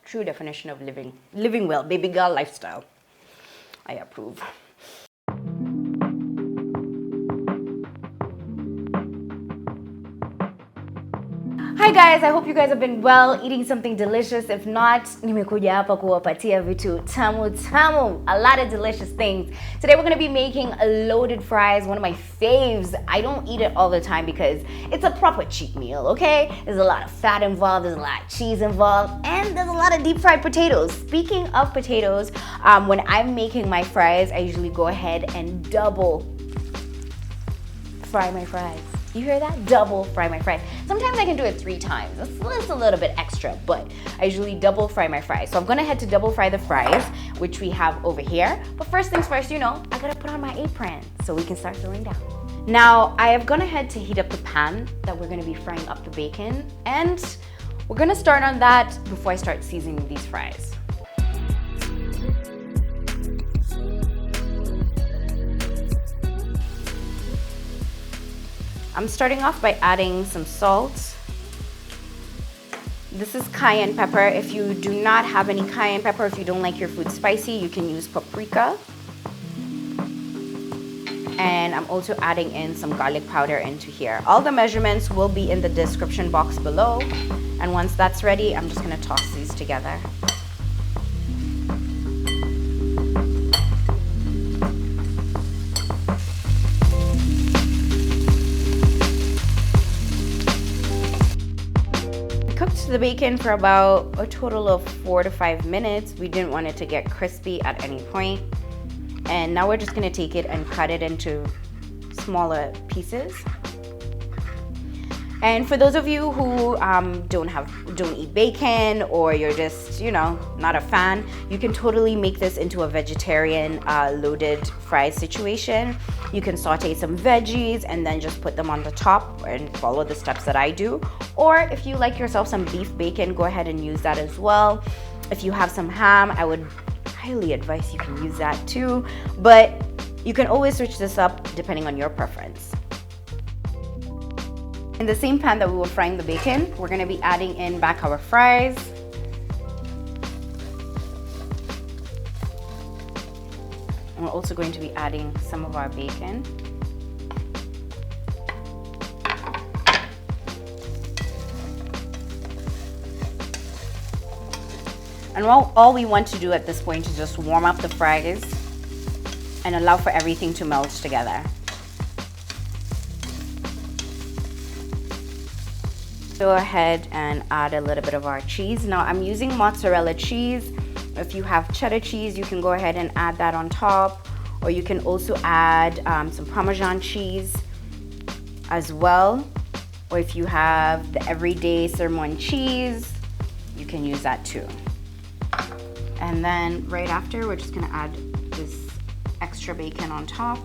True definition of living well, baby girl lifestyle. I approve. Hi guys, I hope you guys have been well, eating something delicious. If not, nimekuja hapa kuwapatia vitu tamu tamu, a lot of delicious things. Today we're going to be making a loaded fries, one of my faves. I don't eat it all the time because it's a proper cheat meal, okay? There's a lot of fat involved, there's a lot of cheese involved, and there's a lot of deep fried potatoes. Speaking of potatoes, when I'm making my fries, I usually go ahead and double fry my fries. You hear that? Double fry my fries. Sometimes I can do it 3 times. That's a little bit extra, but I usually double fry my fries. So I'm gonna head to double fry the fries, which we have over here. But first things first, you know, I gotta put on my apron so we can start throwing down. Now, I have gone ahead to heat up the pan that we're gonna be frying up the bacon, and we're gonna start on that before I start seasoning these fries. I'm starting off by adding some salt. This is cayenne pepper. If you do not have any cayenne pepper, if you don't like your food spicy, you can use paprika. And I'm also adding in some garlic powder into here. All the measurements will be in the description box below. And once that's ready, I'm just gonna toss these together. The bacon for about a total of 4 to 5 minutes. We didn't want it to get crispy at any point. And now we're just gonna take it and cut it into smaller pieces. And for those of you who don't eat bacon, or you're just, you know, not a fan, you can totally make this into a vegetarian loaded fries situation. You can saute some veggies and then just put them on the top and follow the steps that I do. Or if you like yourself some beef bacon, go ahead and use that as well. If you have some ham, I would highly advise you can use that too. But you can always switch this up depending on your preference. In the same pan that we were frying the bacon, we're gonna be adding in back our fries. And we're also going to be adding some of our bacon. And all we want to do at this point is just warm up the fries and allow for everything to melt together. Go ahead and add a little bit of our cheese. Now I'm using mozzarella cheese. If you have cheddar cheese, you can go ahead and add that on top, or you can also add some Parmesan cheese as well. Or if you have the everyday sirloin cheese, you can use that too. And then right after, we're just gonna add this extra bacon on top.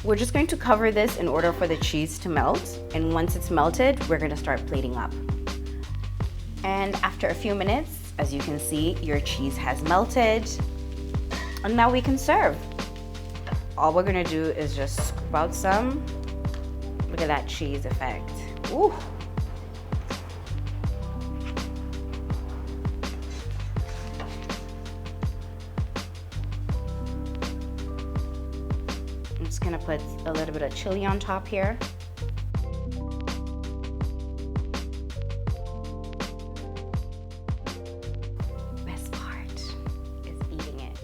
We're just going to cover this in order for the cheese to melt. And once it's melted, we're gonna start plating up. And after a few minutes, as you can see, your cheese has melted. And now we can serve. All we're gonna do is just scoop out some. Look at that cheese effect. Ooh. I'm just gonna put a little bit of chili on top here. Best part is eating it.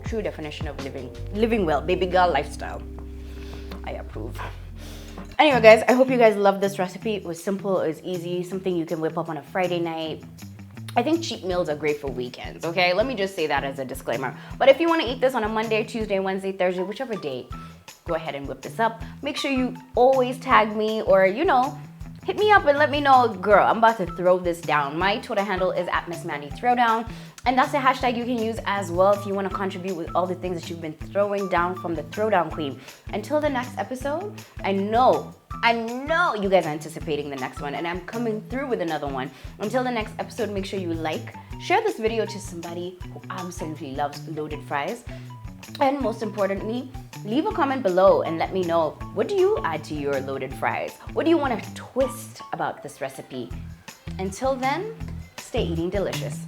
True definition of living well, baby girl lifestyle. I approve. Anyway guys, I hope you guys loved this recipe. It was simple, it was easy, something you can whip up on a Friday night. I think cheat meals are great for weekends, okay? Let me just say that as a disclaimer. But if you want to eat this on a Monday, Tuesday, Wednesday, Thursday, whichever day, go ahead and whip this up. Make sure you always tag me, or, you know, hit me up and let me know, girl, I'm about to throw this down. My Twitter handle is at Miss Mandi Throwdown, and that's a hashtag you can use as well if you want to contribute with all the things that you've been throwing down from the Throwdown Queen. Until the next episode, I know you guys are anticipating the next one, and I'm coming through with another one. Until the next episode, make sure you share this video to somebody who absolutely loves loaded fries. And most importantly, leave a comment below and let me know, what do you add to your loaded fries? What do you want to twist about this recipe? Until then, stay eating delicious.